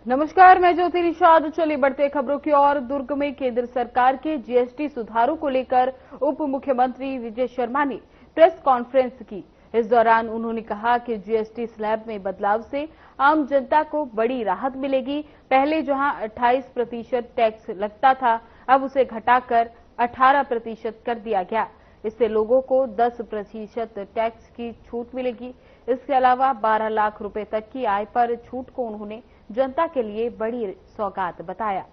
नमस्कार, मैं ज्योति निषाद। चलिए बढ़ते खबरों की ओर। दुर्ग में केंद्र सरकार के जीएसटी सुधारों को लेकर उप मुख्यमंत्री विजय शर्मा ने प्रेस कॉन्फ्रेंस की। इस दौरान उन्होंने कहा कि जीएसटी स्लैब में बदलाव से आम जनता को बड़ी राहत मिलेगी। पहले जहां 28% टैक्स लगता था, अब उसे घटाकर 18% कर दिया गया। इससे लोगों को 10% टैक्स की छूट मिलेगी। इसके अलावा 12 लाख रुपए तक की आय पर छूट को उन्होंने जनता के लिए बड़ी सौगात बताया।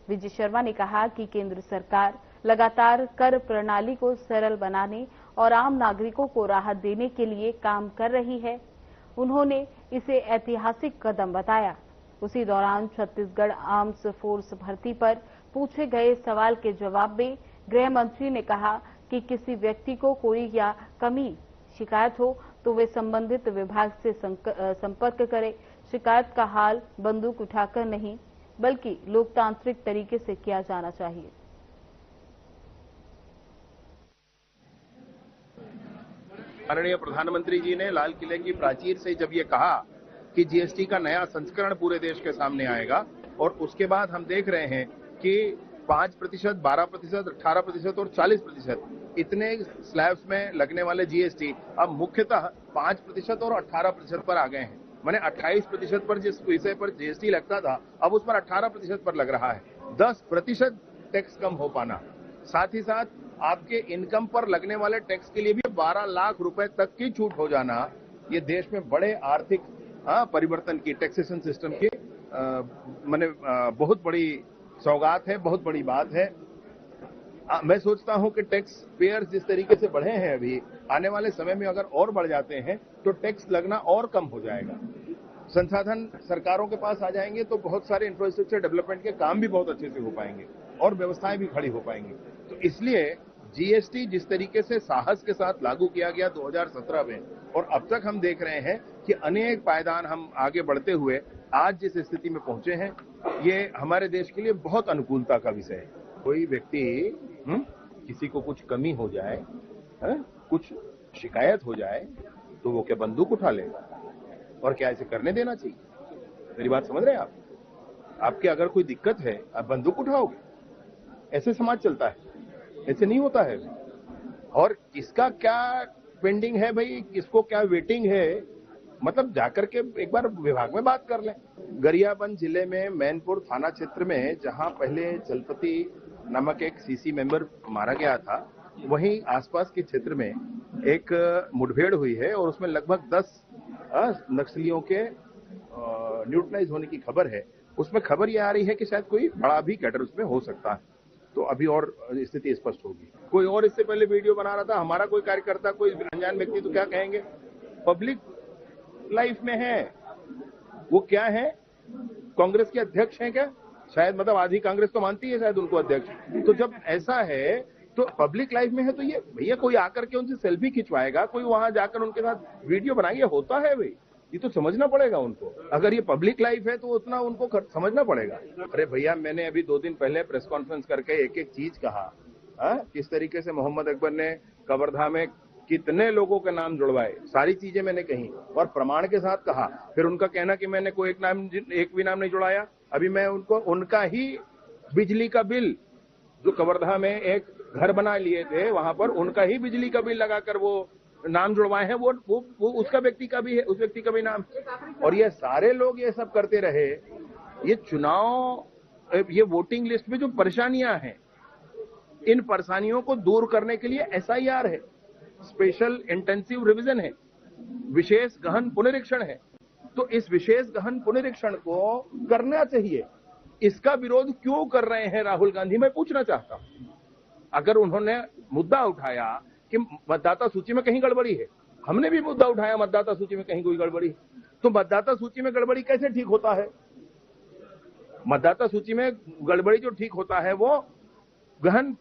विजय शर्मा ने कहा कि केंद्र सरकार लगातार कर प्रणाली को सरल बनाने और आम नागरिकों को राहत देने के लिए काम कर रही है। उन्होंने इसे ऐतिहासिक कदम बताया। उसी दौरान छत्तीसगढ़ आर्म्स फोर्स भर्ती पर पूछे गए सवाल के जवाब में गृह मंत्री ने कहा कि किसी व्यक्ति को कोई या कमी शिकायत हो तो वे संबंधित विभाग से संपर्क करें। शिकायत का हाल बंदूक उठाकर नहीं, बल्कि लोकतांत्रिक तरीके से किया जाना चाहिए। माननीय प्रधानमंत्री जी ने लाल किले की प्राचीर से जब ये कहा कि जीएसटी का नया संस्करण पूरे देश के सामने आएगा, और उसके बाद हम देख रहे हैं कि 5%, 12%, 18% और 40% इतने स्लैब्स में लगने वाले जीएसटी अब मुख्यतः 5% और 18% पर आ गए हैं। मैंने 28% पर जिस विषय पर जीएसटी लगता था, अब उस पर 18% पर लग रहा है। 10% टैक्स कम हो पाना, साथ ही साथ आपके इनकम पर लगने वाले टैक्स के लिए भी 12 लाख रुपए तक की छूट हो जाना, ये देश में बड़े आर्थिक परिवर्तन की, टैक्सेशन सिस्टम की बहुत बड़ी सौगात है, बहुत बड़ी बात है। मैं सोचता हूं कि टैक्स पेयर्स जिस तरीके से बढ़े हैं, अभी आने वाले समय में अगर और बढ़ जाते हैं तो टैक्स लगना और कम हो जाएगा। संसाधन सरकारों के पास आ जाएंगे तो बहुत सारे इंफ्रास्ट्रक्चर डेवलपमेंट के काम भी बहुत अच्छे से हो पाएंगे और व्यवस्थाएं भी खड़ी हो पाएंगी। तो इसलिए जीएसटी जिस तरीके से साहस के साथ लागू किया गया 2017 में, और अब तक हम देख रहे हैं कि अनेक पायदान हम आगे बढ़ते हुए आज जिस स्थिति में पहुंचे हैं, ये हमारे देश के लिए बहुत अनुकूलता का विषय है। कोई व्यक्ति किसी को कुछ कमी हो जाए, कुछ शिकायत हो जाए, तो वो क्या बंदूक उठा लेगा? और क्या ऐसे करने देना चाहिए? मेरी बात समझ रहे हैं आप? आपके अगर कोई दिक्कत है, आप बंदूक उठाओगे? ऐसे समाज चलता है? ऐसे नहीं होता है। और किसका क्या पेंडिंग है भाई, किसको क्या वेटिंग है, मतलब जाकर के एक बार विभाग में बात कर लें। गरियाबंद जिले में मैनपुर थाना क्षेत्र में जहां पहले जलपति नामक एक सीसी मेंबर मारा गया था, वहीं आसपास के क्षेत्र में एक मुठभेड़ हुई है और उसमें लगभग 10 नक्सलियों के न्यूट्रलाइज होने की खबर है। उसमें खबर यह आ रही है कि शायद कोई बड़ा भी कैडर उसमें हो सकता है। तो अभी और स्थिति स्पष्ट होगी। कोई और इससे पहले वीडियो बना रहा था, हमारा कोई कार्यकर्ता, कोई अनजान व्यक्ति, तो क्या कहेंगे? पब्लिक लाइफ में है, वो क्या है, कांग्रेस के अध्यक्ष हैं क्या? शायद, मतलब आधी कांग्रेस तो मानती है शायद उनको अध्यक्ष। तो जब ऐसा है तो पब्लिक लाइफ में है, तो ये भैया कोई आकर के उनसे सेल्फी खिंचवाएगा, कोई वहां जाकर उनके साथ वीडियो बनाएगा, होता है भाई? ये तो समझना पड़ेगा उनको। अगर ये पब्लिक लाइफ है तो उतना उनको समझना पड़ेगा। अरे भैया, मैंने अभी 2 दिन पहले प्रेस कॉन्फ्रेंस करके एक एक चीज कहा। किस तरीके से मोहम्मद अकबर ने कवर्धा में कितने लोगों के नाम जुड़वाए, सारी चीजें मैंने कही और प्रमाण के साथ कहा। फिर उनका कहना कि मैंने कोई एक भी नाम नहीं जुड़ाया। अभी मैं उनको उनका ही बिजली का बिल, जो कवर्धा में एक घर बना लिए थे वहां पर, उनका ही बिजली का बिल लगाकर वो नाम जुड़वाए हैं। वो उसका व्यक्ति का भी है, उस व्यक्ति का भी नाम। और ये सारे लोग ये सब करते रहे। ये चुनाव, ये वोटिंग लिस्ट में जो परेशानियां हैं, इन परेशानियों को दूर करने के लिए एसआईआर है, स्पेशल इंटेंसिव रिवीजन है, विशेष गहन पुनरीक्षण है। तो इस विशेष गहन पुनरीक्षण को करना चाहिए। इसका विरोध क्यों कर रहे हैं राहुल गांधी, मैं पूछना चाहता हूं। अगर उन्होंने मुद्दा उठाया कि मतदाता सूची में कहीं गड़बड़ी है, हमने भी मुद्दा उठाया मतदाता सूची में कहीं कोई गड़बड़ी है, तो मतदाता सूची में गड़बड़ी कैसे ठीक होता है? मतदाता सूची में गड़बड़ी जो ठीक होता है वो गहन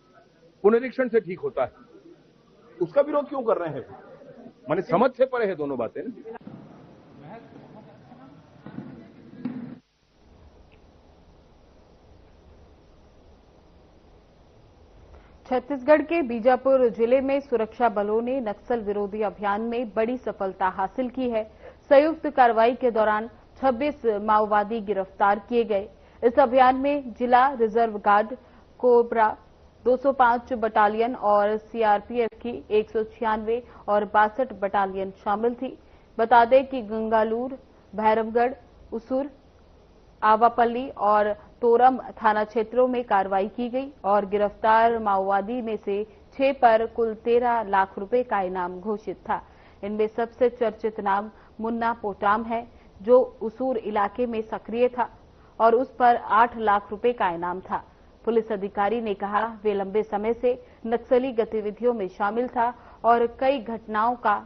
पुनरीक्षण से ठीक होता है। उसका विरोध क्यों कर रहे हैं? माने समझ से परे है दोनों बातें ना। छत्तीसगढ़ के बीजापुर जिले में सुरक्षा बलों ने नक्सल विरोधी अभियान में बड़ी सफलता हासिल की है। संयुक्त कार्रवाई के दौरान 26 माओवादी गिरफ्तार किए गए। इस अभियान में जिला रिजर्व गार्ड, कोबरा 205 बटालियन और सीआरपीएफ की 196 और 62 बटालियन शामिल थी। बता दें कि गंगालूर, भैरवगढ़, उसूर, आवापल्ली और तोरम थाना क्षेत्रों में कार्रवाई की गई और गिरफ्तार माओवादी में से 6 पर कुल 13 लाख रुपए का इनाम घोषित था। इनमें सबसे चर्चित नाम मुन्ना पोटाम है, जो उसूर इलाके में सक्रिय था और उस पर 8 लाख रुपए का इनाम था। पुलिस अधिकारी ने कहा वे लंबे समय से नक्सली गतिविधियों में शामिल था और कई घटनाओं का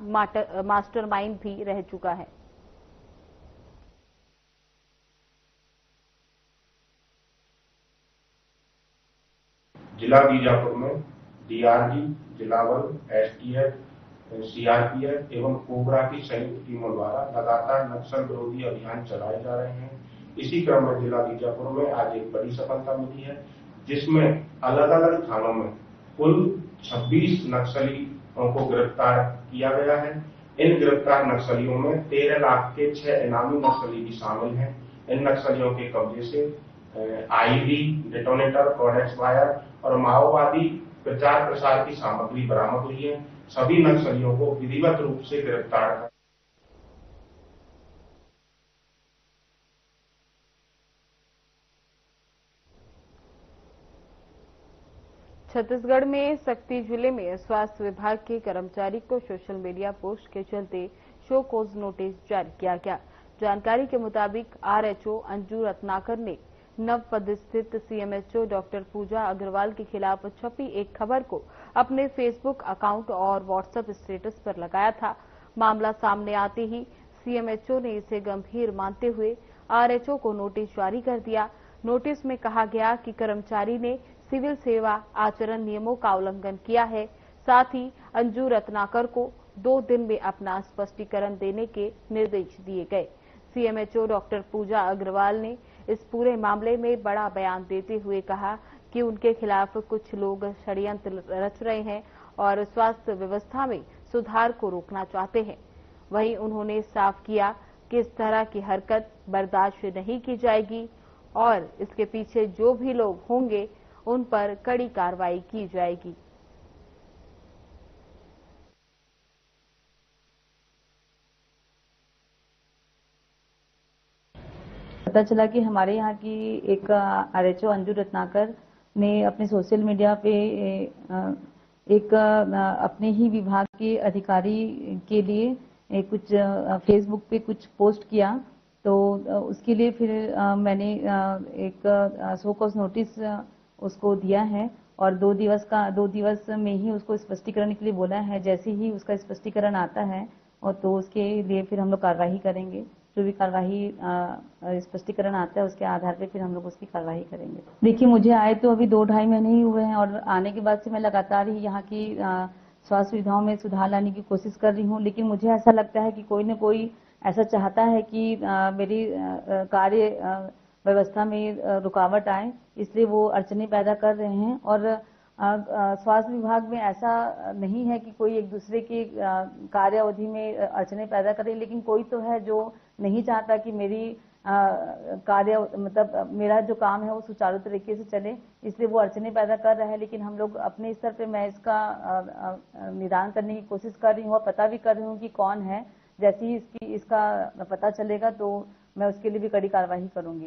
मास्टरमाइंड भी रह चुका है। जिला बीजापुर में डीआरजी, जिला बल, एसटीएफ, सीआरपीएफ एवं कोबरा की संयुक्त टीमों द्वारा लगातार नक्सल विरोधी अभियान चलाए जा रहे हैं। इसी क्रम में जिला बीजापुर में आज एक बड़ी सफलता मिली है, जिसमें अलग अलग थानों में कुल 26 नक्सलियों को गिरफ्तार किया गया है। इन गिरफ्तार नक्सलियों में 13 लाख के 6 इनामी नक्सली भी शामिल हैं। इन नक्सलियों के कब्जे से आईडी, डेटोनेटर, कोडेक्स वायर और माओवादी प्रचार प्रसार की सामग्री बरामद हुई है। सभी नक्सलियों को विधिवत रूप से गिरफ्तार कर छत्तीसगढ़ में सक्ती जिले में स्वास्थ्य विभाग के कर्मचारी को सोशल मीडिया पोस्ट के चलते शो कॉज नोटिस जारी किया गया। जानकारी के मुताबिक आरएचओ अंजू रत्नाकर ने नवपदस्थित सीएमएचओ डॉक्टर पूजा अग्रवाल के खिलाफ छपी एक खबर को अपने फेसबुक अकाउंट और व्हाट्सएप स्टेटस पर लगाया था। मामला सामने आते ही सीएमएचओ ने इसे गंभीर मानते हुए आरएचओ को नोटिस जारी कर दिया। नोटिस में कहा गया कि कर्मचारी ने सिविल सेवा आचरण नियमों का उल्लंघन किया है। साथ ही अंजू रत्नाकर को 2 दिन में अपना स्पष्टीकरण देने के निर्देश दिए गए। सीएमएचओ डॉक्टर पूजा अग्रवाल ने इस पूरे मामले में बड़ा बयान देते हुए कहा कि उनके खिलाफ कुछ लोग षड्यंत्र रच रहे हैं और स्वास्थ्य व्यवस्था में सुधार को रोकना चाहते हैं। वहीं उन्होंने साफ किया कि इस तरह की हरकत बर्दाश्त नहीं की जाएगी और इसके पीछे जो भी लोग होंगे उन पर कड़ी कार्रवाई की जाएगी। पता चला कि हमारे यहाँ की एक आरएचओ अंजू रत्नाकर ने अपने सोशल मीडिया पे एक अपने ही विभाग के अधिकारी के लिए कुछ फेसबुक पे कुछ पोस्ट किया, तो उसके लिए फिर मैंने एक शो कॉज नोटिस उसको दिया है और 2 दिवस में ही उसको स्पष्टीकरण के लिए बोला है। जैसे ही उसका स्पष्टीकरण आता है और तो उसके लिए फिर हम लोग कार्रवाई करेंगे। जो भी कार्रवाई स्पष्टीकरण आता है उसके आधार पे फिर हम लोग उसकी कार्रवाई करेंगे। देखिए, मुझे आए तो अभी 2-2.5 महीने ही हुए हैं और आने के बाद से मैं लगातार ही यहाँ की स्वास्थ्य सुविधाओं में सुधार लाने की कोशिश कर रही हूँ। लेकिन मुझे ऐसा लगता है कि कोई न कोई ऐसा चाहता है कि मेरी कार्य व्यवस्था में रुकावट आए, इसलिए वो अड़चने पैदा कर रहे हैं। और स्वास्थ्य विभाग में ऐसा नहीं है कि कोई एक दूसरे की कार्य अवधि में अड़चने पैदा करे, लेकिन कोई तो है जो नहीं चाहता कि मेरी कार्य मतलब मेरा जो काम है वो सुचारू तरीके से चले, इसलिए वो अड़चने पैदा कर रहे हैं। लेकिन हम लोग अपने स्तर पे मैं इसका निदान करने की कोशिश कर रही हूँ और पता भी कर रही हूँ कि कौन है। जैसे ही इसका पता चलेगा तो मैं उसके लिए भी कड़ी कार्रवाई करूंगी।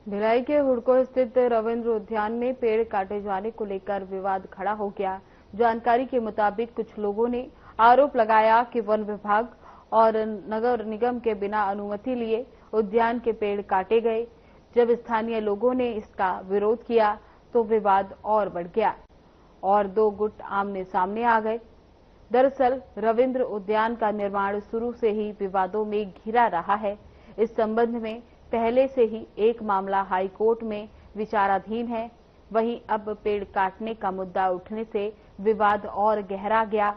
भिलाई के हुड़को स्थित रविंद्र उद्यान में पेड़ काटे जाने को लेकर विवाद खड़ा हो गया। जानकारी के मुताबिक कुछ लोगों ने आरोप लगाया कि वन विभाग और नगर निगम के बिना अनुमति लिए उद्यान के पेड़ काटे गए। जब स्थानीय लोगों ने इसका विरोध किया तो विवाद और बढ़ गया और 2 गुट आमने सामने आ गए। दरअसल रविंद्र उद्यान का निर्माण शुरू से ही विवादों में घिरा रहा है। इस संबंध में पहले से ही एक मामला हाई कोर्ट में विचाराधीन है। वहीं अब पेड़ काटने का मुद्दा उठने से विवाद और गहरा गया।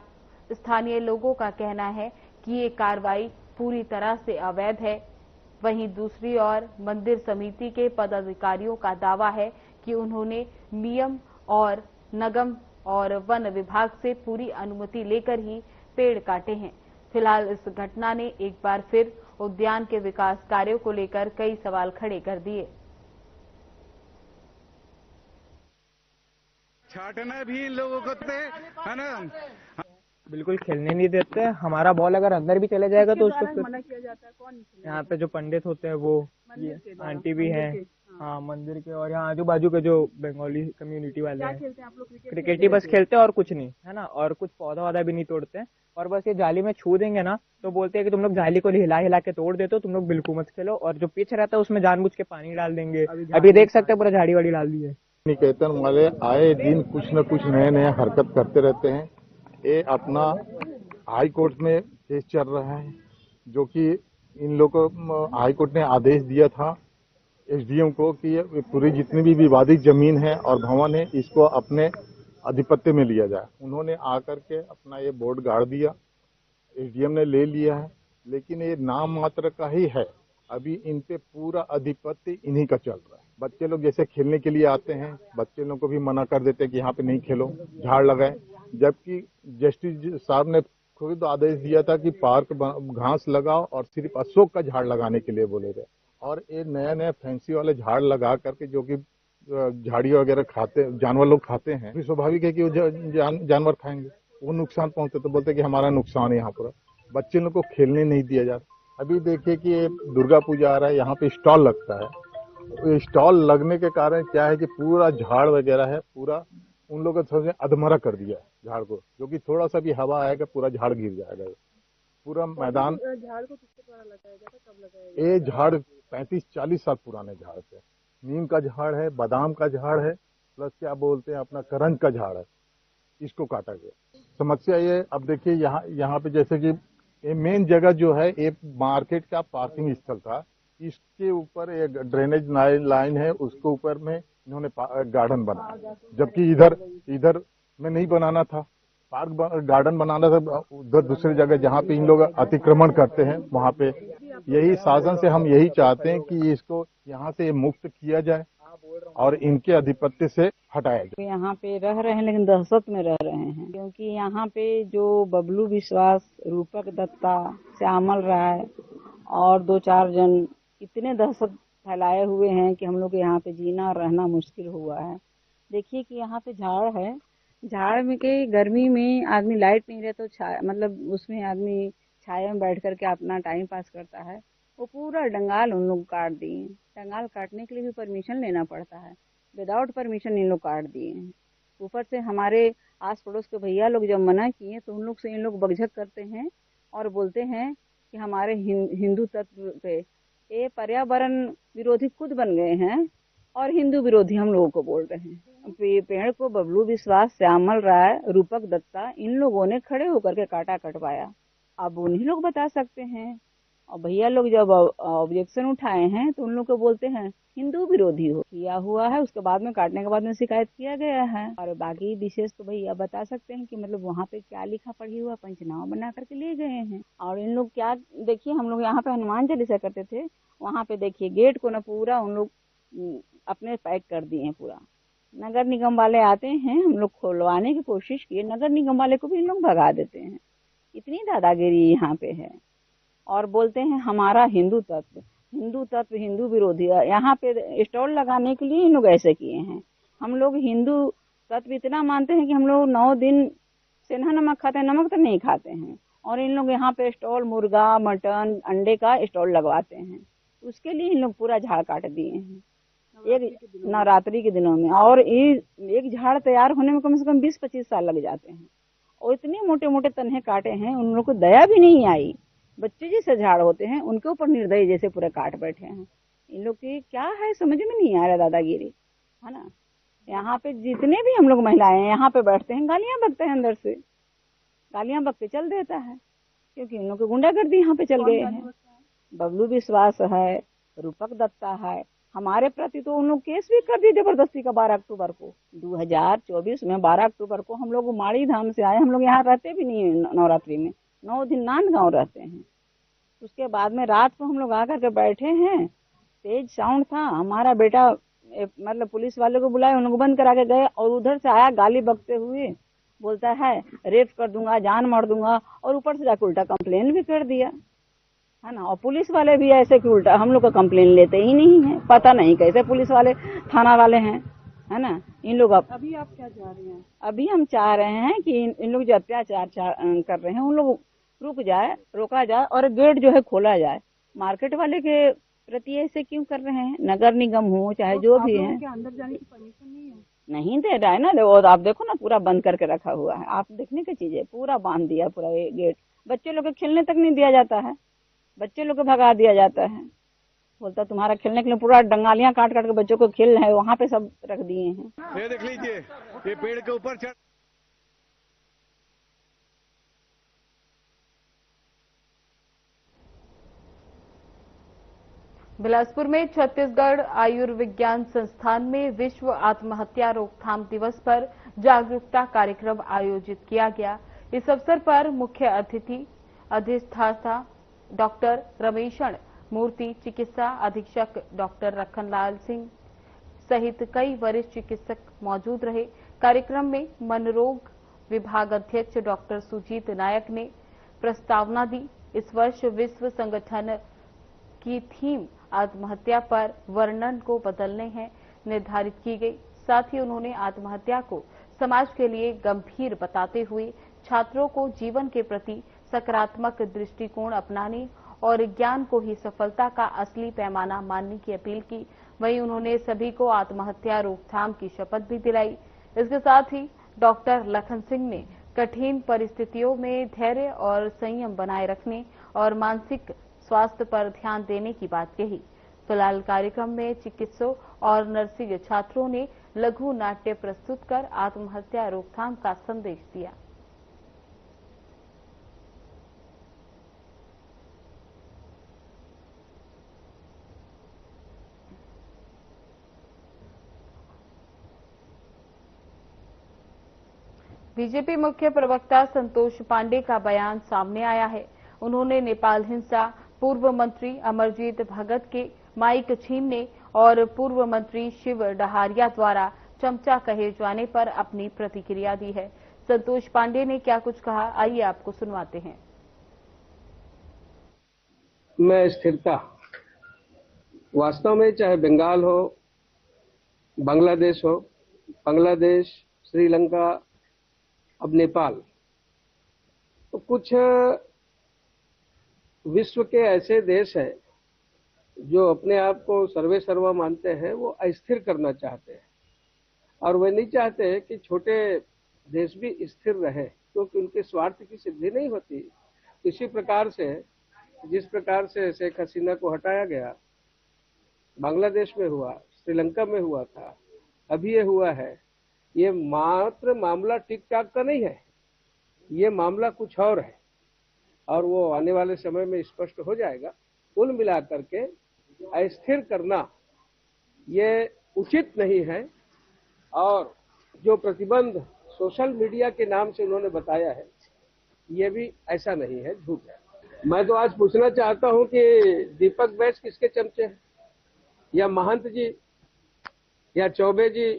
स्थानीय लोगों का कहना है कि ये कार्रवाई पूरी तरह से अवैध है। वहीं दूसरी ओर मंदिर समिति के पदाधिकारियों का दावा है कि उन्होंने नियम और और वन विभाग से पूरी अनुमति लेकर ही पेड़ काटे हैं। फिलहाल इस घटना ने एक बार फिर उद्यान के विकास कार्यों को लेकर कई सवाल खड़े कर दिए। छाटना भी इन लोगों को है ना, बिल्कुल खेलने नहीं देते। हमारा बॉल अगर अंदर भी चले जाएगा तो उसको मना किया जाता है। कौन यहाँ पे जो पंडित होते हैं वो आंटी भी हैं, हाँ मंदिर के, और यहाँ आजू बाजू के जो बंगाली कम्युनिटी वाले हैं। क्रिकेट ही बस खेलते हैं और कुछ नहीं, है ना। और कुछ पौधा वौधा भी नहीं तोड़ते हैं, और बस ये जाली में छू देंगे ना तो बोलते हैं कि तुम लोग जाली को हिला हिला के तोड़ देते हो, तुम लोग बिल्कुल मत खेलो। और जो पिच रहता है उसमें जानबूझ के पानी डाल देंगे। अभी देख सकते हैं पूरा झाड़ी वाड़ी डाल दी है। निकेतन वाले आए दिन कुछ न कुछ नए नए हरकत करते रहते हैं। ये अपना हाई कोर्ट में केस चल रहा है, जो कि इन लोगों को हाई कोर्ट ने आदेश दिया था एसडीएम को कि ये पूरी जितनी भी विवादित जमीन है और भवन है इसको अपने आधिपत्य में लिया जाए। उन्होंने आकर के अपना ये बोर्ड गाड़ दिया, एसडीएम ने ले लिया है, लेकिन ये नाम मात्र का ही है। अभी इन पे पूरा आधिपत्य इन्हीं का चल रहा है। बच्चे लोग जैसे खेलने के लिए आते हैं, बच्चे लोग को भी मना कर देते हैं कि यहाँ पे नहीं खेलो, झाड़ लगाए, जबकि जस्टिस साहब ने खुद आदेश दिया था कि पार्क घास लगाओ और सिर्फ अशोक का झाड़ लगाने के लिए बोले थे। और ये नया नया फैंसी वाले झाड़ लगा करके जो कि झाड़ी वगैरह खाते जानवर लोग खाते हैं, भी स्वाभाविक है कि वो जानवर खाएंगे, वो नुकसान पहुंचते, तो बोलते कि हमारा नुकसान है। यहाँ पर बच्चे लोग को खेलने नहीं दिया जाता। अभी देखिए कि ये दुर्गा पूजा आ रहा है, यहाँ पे स्टॉल लगता है। तो स्टॉल लगने के कारण क्या है कि पूरा झाड़ वगैरह है, पूरा उन लोगों ने थोड़ा अधमरा कर दिया है झाड़ को, जो कि थोड़ा सा भी हवा आएगा पूरा झाड़ गिर जाएगा। पूरा मैदान झाड़ को किसके द्वारा लगाया गया था, कब लगाया गया? ये झाड़ 35-40 साल पुराने झाड़ है। नीम का झाड़ है, बादाम का झाड़ है, प्लस क्या बोलते हैं अपना करंज का झाड़ है, इसको काटा गया। समस्या ये, अब देखिए यहाँ पे जैसे कि ये मेन जगह जो है ये मार्केट का पार्किंग स्थल था, इसके ऊपर एक ड्रेनेज लाइन है, उसके ऊपर में इन्होंने गार्डन बनाया, जबकि इधर में नहीं बनाना था। पार्क गार्डन बनाना था उधर दूसरी जगह जहाँ पे इन लोग अतिक्रमण करते हैं वहाँ पे। यही शासन से हम यही चाहते हैं कि इसको यहाँ से मुक्त किया जाए और इनके आधिपत्य से हटाया जाए। यहाँ पे रह रहे हैं लेकिन दहशत में रह रहे हैं, क्योंकि यहाँ पे जो बबलू विश्वास, रूपक दत्ता, श्यामल राय और 2-4 जन इतने दहशत फैलाए हुए हैं कि हम लोग के यहाँ पे जीना और रहना मुश्किल हुआ है। देखिए कि यहाँ पे झाड़ है, झाड़ में के गर्मी में आदमी लाइट नहीं रहे तो मतलब उसमें आदमी छाया में बैठ करके अपना टाइम पास करता है। वो पूरा डंगाल उन लोग काट दिए। डंगाल काटने के लिए भी परमिशन लेना पड़ता है, विदाउट परमिशन इन लोग काट दिए हैं। ऊपर से हमारे आस पड़ोस के भैया लोग जब मना किए तो उन लोग से इन लोग बकझक करते हैं और बोलते हैं कि हमारे हिंदू तत्व पे ये पर्यावरण विरोधी खुद बन गए हैं और हिंदू विरोधी हम लोगों को बोल रहे हैं। पेड़ को बबलू विश्वास, श्यामल राय, रूपक दत्ता इन लोगों ने खड़े होकर के काटा कटवाया। अब उन्हीं लोग बता सकते हैं। और भैया लोग जब ऑब्जेक्शन उठाए हैं तो उन लोग को बोलते हैं हिंदू विरोधी हो किया हुआ है, उसके बाद में काटने के बाद में शिकायत किया गया है। और बाकी विशेष तो भैया बता सकते हैं कि मतलब वहाँ पे क्या लिखा पढ़ी हुआ, पंचनामा बना करके ले गए हैं। और इन लोग क्या, देखिए हम लोग यहाँ पे हनुमान चालीसा करते थे, वहाँ पे देखिए गेट को ना पूरा उन लोग अपने पैक कर दिए हैं पूरा। नगर निगम वाले आते हैं, हम लोग खोलवाने की कोशिश किए, नगर निगम वाले को भी इन लोग भगा देते हैं। इतनी दादागिरी यहाँ पे है। और बोलते हैं हमारा हिंदू तत्व, हिंदू विरोधी। यहाँ पे स्टॉल लगाने के लिए इन लोग ऐसे किए हैं। हम लोग हिंदू तत्व इतना मानते हैं कि हम लोग 9 दिन सेंधा नमक खाते हैं, नमक तो नहीं खाते हैं। और इन लोग यहाँ पे स्टॉल मुर्गा, मटन, अंडे का स्टॉल लगवाते हैं। उसके लिए इन लोग पूरा झाड़ काट दिए हैं एक नवरात्रि के दिनों में। और एक झाड़ तैयार होने में कम से कम 20-25 साल लग जाते हैं। और इतने मोटे मोटे तन्हे काटे हैं, उन लोग को दया भी नहीं आई। बच्चे जैसे झाड़ होते हैं उनके ऊपर निर्दयी जैसे पूरे काट बैठे हैं। इन लोग की क्या है समझ में नहीं आ रहा दादागिरी, है ना। यहाँ पे जितने भी हम लोग महिलाएं यहाँ पे बैठते हैं, गालियां बकते हैं, अंदर से गालियां बक के चल देता है, क्योंकि इन लोग की गुंडागर्दी यहाँ पे चल गए हैं। बबलू विश्वास है, रूपक दत्ता है, हमारे प्रति तो उन लोग केस भी कर दिए जबरदस्ती का। 12 अक्टूबर को 2024 में 12 अक्टूबर को हम लोग माड़ी धाम से आए। हम लोग यहाँ रहते भी नहीं है नवरात्रि में, 9 दिन नांदगांव रहते हैं। उसके बाद में रात को हम लोग आकर के बैठे हैं, तेज साउंड था, हमारा बेटा मतलब पुलिस वाले को बुलाए, उनको बंद करा के गए और उधर से आया गाली बकते हुए, बोलता है रेप कर दूंगा, जान मार दूंगा, और ऊपर से जाकर उल्टा कंप्लेन भी कर दिया, है ना। और पुलिस वाले भी ऐसे कि उल्टा हम लोग का कंप्लेन लेते ही नहीं है, पता नहीं कैसे पुलिस वाले थाना वाले हैं, है ना। इन लोग अभी आप क्या चाह रहे हैं? अभी हम चाह रहे हैं कि इन लोग जो अत्याचार कर रहे हैं उन लोग रुक जाए, रोका जाए और गेट जो है खोला जाए। मार्केट वाले के प्रति ऐसे क्यों कर रहे हैं? नगर निगम हो चाहे जो भी है, अंदर जाने की परमिशन नहीं दे रहा है ना। और आप देखो ना, पूरा बंद करके रखा हुआ है, आप देखने की चीज है, पूरा बांध दिया पूरा ये गेट। बच्चे लोग को खेलने तक नहीं दिया जाता है, बच्चे लोग को भगा दिया जाता है। बोलता तुम्हारा खेलने के लिए पूरा डंगालियां काट काट के बच्चों को खेल है वहाँ पे सब रख दिए हैं। ये देख लीजिए, ये पेड़ के ऊपर चढ़ बिलासपुर में छत्तीसगढ़ आयुर्विज्ञान संस्थान में विश्व आत्महत्या रोकथाम दिवस पर जागरूकता कार्यक्रम आयोजित किया गया। इस अवसर पर मुख्य अतिथि अधिष्ठाता डॉक्टर रमेशण मूर्ति, चिकित्सा अधीक्षक डॉक्टर रखनलाल सिंह सहित कई वरिष्ठ चिकित्सक मौजूद रहे। कार्यक्रम में मनोरोग विभाग अध्यक्ष डॉक्टर सुजीत नायक ने प्रस्तावना दी। इस वर्ष विश्व संगठन की थीम आत्महत्या पर वर्णन को बदलने हैं निर्धारित की गई। साथ ही उन्होंने आत्महत्या को समाज के लिए गंभीर बताते हुए छात्रों को जीवन के प्रति सकारात्मक दृष्टिकोण अपनाने और ज्ञान को ही सफलता का असली पैमाना मानने की अपील की। वहीं उन्होंने सभी को आत्महत्या रोकथाम की शपथ भी दिलाई। इसके साथ ही डॉक्टर लखन सिंह ने कठिन परिस्थितियों में धैर्य और संयम बनाए रखने और मानसिक स्वास्थ्य पर ध्यान देने की बात कही। फिलहाल कार्यक्रम में चिकित्सक और नर्सिंग छात्रों ने लघु नाट्य प्रस्तुत कर आत्महत्या रोकथाम का संदेश दिया। बीजेपी मुख्य प्रवक्ता संतोष पांडे का बयान सामने आया है। उन्होंने नेपाल हिंसा, पूर्व मंत्री अमरजीत भगत के माइक छीनने और पूर्व मंत्री शिव डहारिया द्वारा चमचा कहे जाने पर अपनी प्रतिक्रिया दी है। संतोष पांडे ने क्या कुछ कहा, आइए आपको सुनवाते हैं। में स्थिरता वास्तव में चाहे बंगाल हो, बांग्लादेश हो, बांग्लादेश, श्रीलंका, अब नेपाल, तो कुछ विश्व के ऐसे देश हैं जो अपने आप को सर्वे सर्वा मानते हैं, वो अस्थिर करना चाहते हैं और वे नहीं चाहते कि छोटे देश भी स्थिर रहे, क्योंकि उनके स्वार्थ की सिद्धि नहीं होती। इसी प्रकार से जिस प्रकार से शेख हसीना को हटाया गया, बांग्लादेश में हुआ, श्रीलंका में हुआ था, अभी ये हुआ है, ये मात्र मामला टिक टाक का नहीं है, ये मामला कुछ और है और वो आने वाले समय में स्पष्ट हो जाएगा। कुल मिलाकर के अस्थिर करना ये उचित नहीं है और जो प्रतिबंध सोशल मीडिया के नाम से उन्होंने बताया है, ये भी ऐसा नहीं है, झूठ है। मैं तो आज पूछना चाहता हूं कि दीपक बैस किसके चमचे हैं, या महंत जी या चौबे जी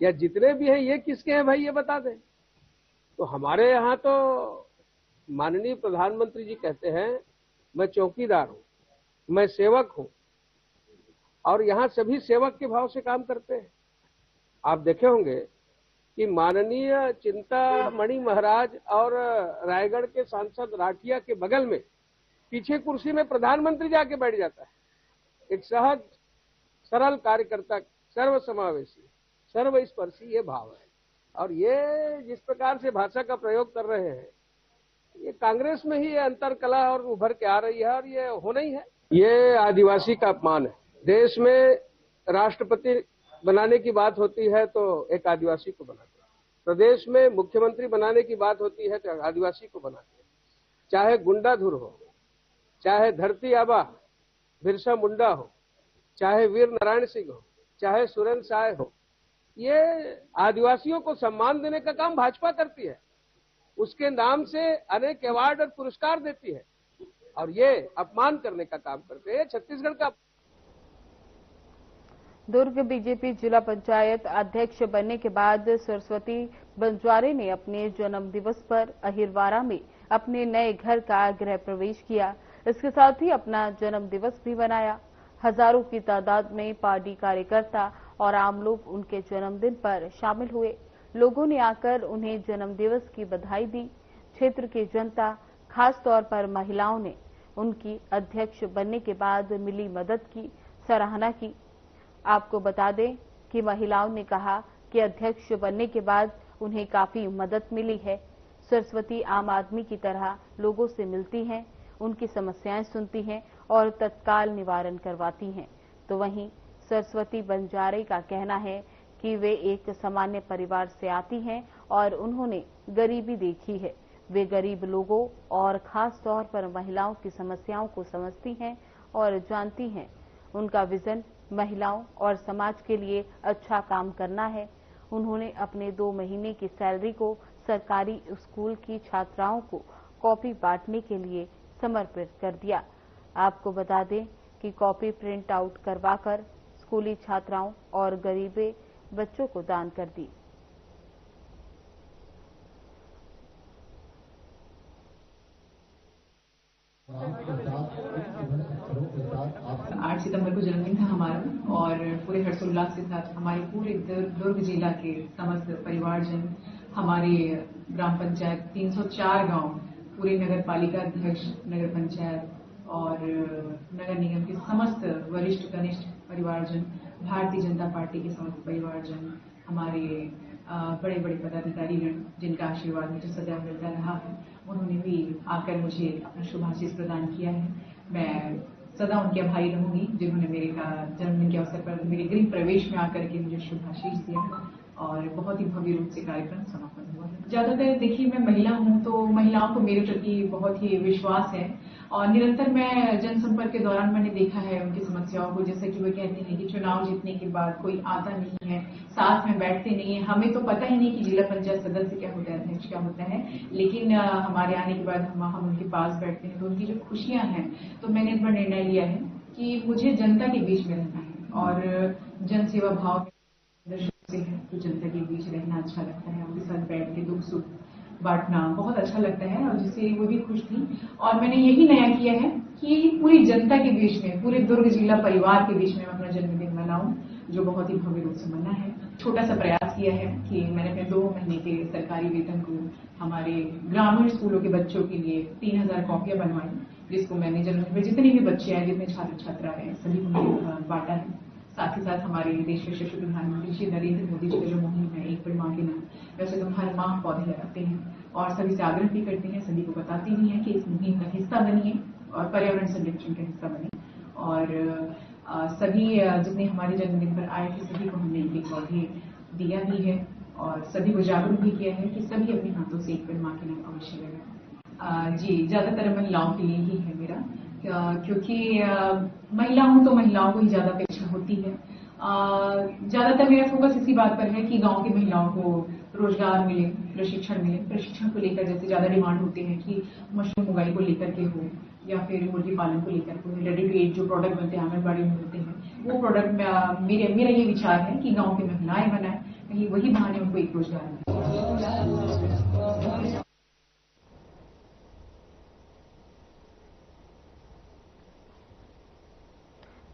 या जितने भी हैं, ये किसके हैं भाई, ये बता दें। तो हमारे यहाँ तो माननीय प्रधानमंत्री जी कहते हैं मैं चौकीदार हूं, मैं सेवक हूं, और यहाँ सभी सेवक के भाव से काम करते हैं। आप देखे होंगे कि माननीय चिंतामणि महाराज और रायगढ़ के सांसद राठिया के बगल में पीछे कुर्सी में प्रधानमंत्री जाके बैठ जाता है। एक सहज सरल कार्यकर्ता, सर्वसमावेशी, सर्वस्पर्शी ये भाव है। और ये जिस प्रकार से भाषा का प्रयोग कर रहे हैं, ये कांग्रेस में ही ये अंतर कला और उभर के आ रही है और ये होना ही है। ये आदिवासी का अपमान है। देश में राष्ट्रपति बनाने की बात होती है तो एक आदिवासी को बनाते हैं, प्रदेश में मुख्यमंत्री बनाने की बात होती है तो आदिवासी को बनाते हैं। चाहे गुंडाधुर हो, चाहे धरती आबा बिरसा मुंडा हो, चाहे वीर नारायण सिंह हो, चाहे सुरेंद्र साय हो, ये आदिवासियों को सम्मान देने का काम भाजपा करती है। उसके नाम से अनेक अवार्ड और पुरस्कार देती है और ये अपमान करने का काम करते हैं। छत्तीसगढ़ का दुर्ग बीजेपी जिला पंचायत अध्यक्ष बनने के बाद सरस्वती बंजारे ने अपने जन्म दिवस पर अहिरवारा में अपने नए घर का गृह प्रवेश किया। इसके साथ ही अपना जन्म दिवस भी मनाया। हजारों की तादाद में पार्टी कार्यकर्ता और आम लोग उनके जन्मदिन पर शामिल हुए। लोगों ने आकर उन्हें जन्म दिवस की बधाई दी। क्षेत्र की जनता, खास तौर पर महिलाओं ने उनकी अध्यक्ष बनने के बाद मिली मदद की सराहना की। आपको बता दें कि महिलाओं ने कहा कि अध्यक्ष बनने के बाद उन्हें काफी मदद मिली है। सरस्वती आम आदमी की तरह लोगों से मिलती हैं, उनकी समस्याएं सुनती हैं और तत्काल निवारण करवाती हैं। तो वहीं सरस्वती बंजारे का कहना है कि वे एक सामान्य परिवार से आती हैं और उन्होंने गरीबी देखी है। वे गरीब लोगों और खास तौर पर महिलाओं की समस्याओं को समझती हैं और जानती हैं। उनका विजन महिलाओं और समाज के लिए अच्छा काम करना है। उन्होंने अपने 2 महीने की सैलरी को सरकारी स्कूल की छात्राओं को कॉपी बांटने के लिए समर्पित कर दिया। आपको बता दें कि कॉपी प्रिंट आउट करवाकर स्कूली छात्राओं और गरीबे बच्चों को दान कर दी। 8 सितंबर को जन्मदिन था हमारा और पूरे हर्षोल्लास के साथ हमारे पूरे दुर्ग जिला के समस्त परिवारजन, हमारे ग्राम पंचायत 304 गांव, पूरे नगर पालिका अध्यक्ष, नगर पंचायत और नगर निगम के समस्त वरिष्ठ कनिष्ठ परिवारजन, भारतीय जनता पार्टी के समस्त परिवारजन, हमारे बड़े बड़े पदाधिकारीगण जिनका आशीर्वाद मुझे सदैव मिलता रहा है, उन्होंने भी आकर मुझे अपना शुभाशीष प्रदान किया है। मैं सदा उनके आभारी रहूंगी जिन्होंने मेरे का जन्मदिन के अवसर पर मेरे गृह प्रवेश में आकर के मुझे शुभाशीष दिया और बहुत ही भव्य रूप से कार्यक्रम समापन हुआ है। ज्यादातर देखिए मैं महिला हूं तो महिलाओं को मेरे प्रति बहुत ही विश्वास है और निरंतर मैं जनसंपर्क के दौरान मैंने देखा है उनकी समस्याओं को। जैसे कि वो कहते हैं कि चुनाव जीतने के बाद कोई आता नहीं है, साथ में बैठते नहीं है। हमें तो पता ही नहीं कि जिला पंचायत सदस्य क्या होता है, अध्यक्ष क्या होता है, लेकिन हमारे आने के बाद हम उनके पास बैठते हैं तो उनकी जो खुशियां हैं, तो मैंने इस बार निर्णय लिया है कि मुझे जनता के बीच में रहना है और जन सेवा भाव से है तो जनता के बीच रहना अच्छा लगता है। उनके साथ बैठ के दुख सुख बांटना बहुत अच्छा लगता है और जिससे वो भी खुश थी। और मैंने यही नया किया है कि पूरी जनता के बीच में, पूरे दुर्ग जिला परिवार के बीच में अपना जन्मदिन मनाऊं, जो बहुत ही भव्य रूप से मना है। छोटा सा प्रयास किया है कि मैंने अपने 2 महीने के सरकारी वेतन को हमारे ग्रामीण स्कूलों के बच्चों के लिए 3000 कॉपियां बनवाई, जिसको मैंने जन्मदिन में जितने भी बच्चे आए, जितने छात्र छात्रा है, सभी को बांटा है। साथ ही साथ हमारे देश के यशस्वी प्रधानमंत्री श्री नरेंद्र मोदी जी का जो मुहिम है एक पेड़ मां के नाम, वैसे तो हर माह पौधे लगाते हैं और सभी से आग्रह भी करते हैं, सभी को बताते भी हैं कि इस मुहिम का हिस्सा बनिए और पर्यावरण संरक्षण का हिस्सा बने। और सभी जितने हमारे जन्मदिन पर आए थे सभी को हमने एक पौधे दिया भी है और सभी को जागरूक भी किया है कि सभी अपने हाथों से एक पेड़ मां के नाम अवश्य लगाएं। जी, ज्यादातर महिलाओं के लिए ही है मेरा, क्योंकि महिला हूं तो महिलाओं को ही ज्यादा अपेक्षा होती है। ज्यादातर मेरा फोकस इसी बात पर है कि गांव की महिलाओं को रोजगार मिले, प्रशिक्षण मिले। प्रशिक्षण को लेकर जैसे ज्यादा डिमांड होती है कि मशरूम उगाई को लेकर के हो या फिर मुर्गी पालन को लेकर हो, रेडी टू ईट जो प्रोडक्ट बनते हैं आंगनबाड़ी में होते हैं, वो प्रोडक्ट मेरा ये विचार है कि गाँव की महिलाएं बनाए, कहीं वही बहाने उनको एक रोजगार मिले।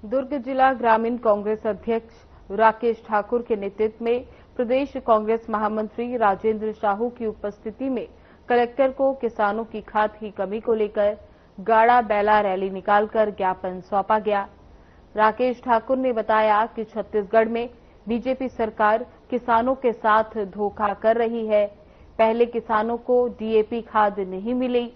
दुर्ग जिला ग्रामीण कांग्रेस अध्यक्ष राकेश ठाकुर के नेतृत्व में प्रदेश कांग्रेस महामंत्री राजेंद्र साहू की उपस्थिति में कलेक्टर को किसानों की खाद की कमी को लेकर गाड़ा बैला रैली निकालकर ज्ञापन सौंपा गया। राकेश ठाकुर ने बताया कि छत्तीसगढ़ में बीजेपी सरकार किसानों के साथ धोखा कर रही है। पहले किसानों को डीएपी खाद नहीं मिली,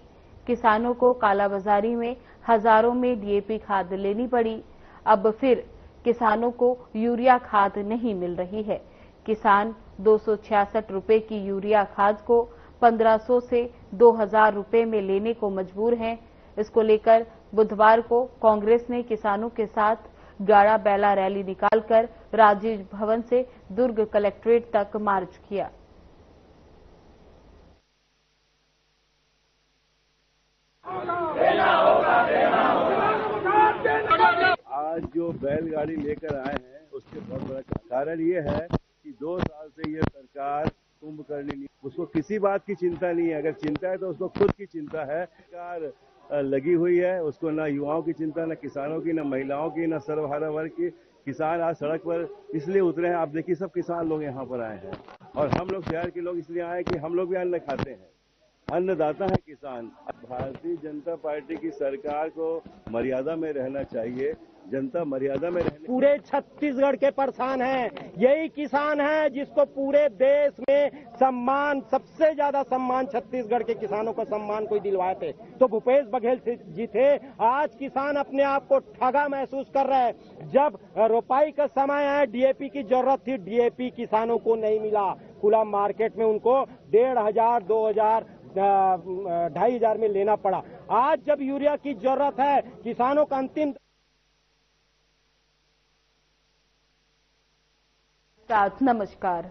किसानों को कालाबाजारी में हजारों में डीएपी खाद लेनी पड़ी। अब फिर किसानों को यूरिया खाद नहीं मिल रही है। किसान 266 रुपए की यूरिया खाद को 1500 से 2000 रुपए में लेने को मजबूर हैं। इसको लेकर बुधवार को कांग्रेस ने किसानों के साथ गाड़ा बैला रैली निकालकर राजीव भवन से दुर्ग कलेक्ट्रेट तक मार्च किया। आज जो बैलगाड़ी लेकर आए हैं उसके बहुत बड़ा कारण ये है कि 2 साल से ये सरकार कुंभकर्णी नहीं, उसको किसी बात की चिंता नहीं है। अगर चिंता है तो उसको खुद की चिंता है। सरकार लगी हुई है, उसको ना युवाओं की चिंता, ना किसानों की, ना महिलाओं की, ना सर्वहारा वर्ग की। किसान आज सड़क पर इसलिए उतरे हैं, आप देखिए सब किसान लोग यहाँ पर आए हैं और हम लोग शहर के लोग इसलिए आए कि हम लोग भी अन्न खाते हैं, अन्नदाता है किसान। भारतीय जनता पार्टी की सरकार को मर्यादा में रहना चाहिए, जनता मर्यादा में रहने। पूरे छत्तीसगढ़ के परेशान हैं, यही किसान है जिसको पूरे देश में सम्मान, सबसे ज्यादा सम्मान छत्तीसगढ़ के किसानों को सम्मान कोई दिलवाए थे तो भूपेश बघेल जी थे। आज किसान अपने आप को ठगा महसूस कर रहे हैं। जब रोपाई का समय है, डीएपी की जरूरत थी, डीएपी किसानों को नहीं मिला, खुला मार्केट में उनको 1,500, 2,000, 2,500 में लेना पड़ा। आज जब यूरिया की जरूरत है, किसानों का अंतिम नमस्कार।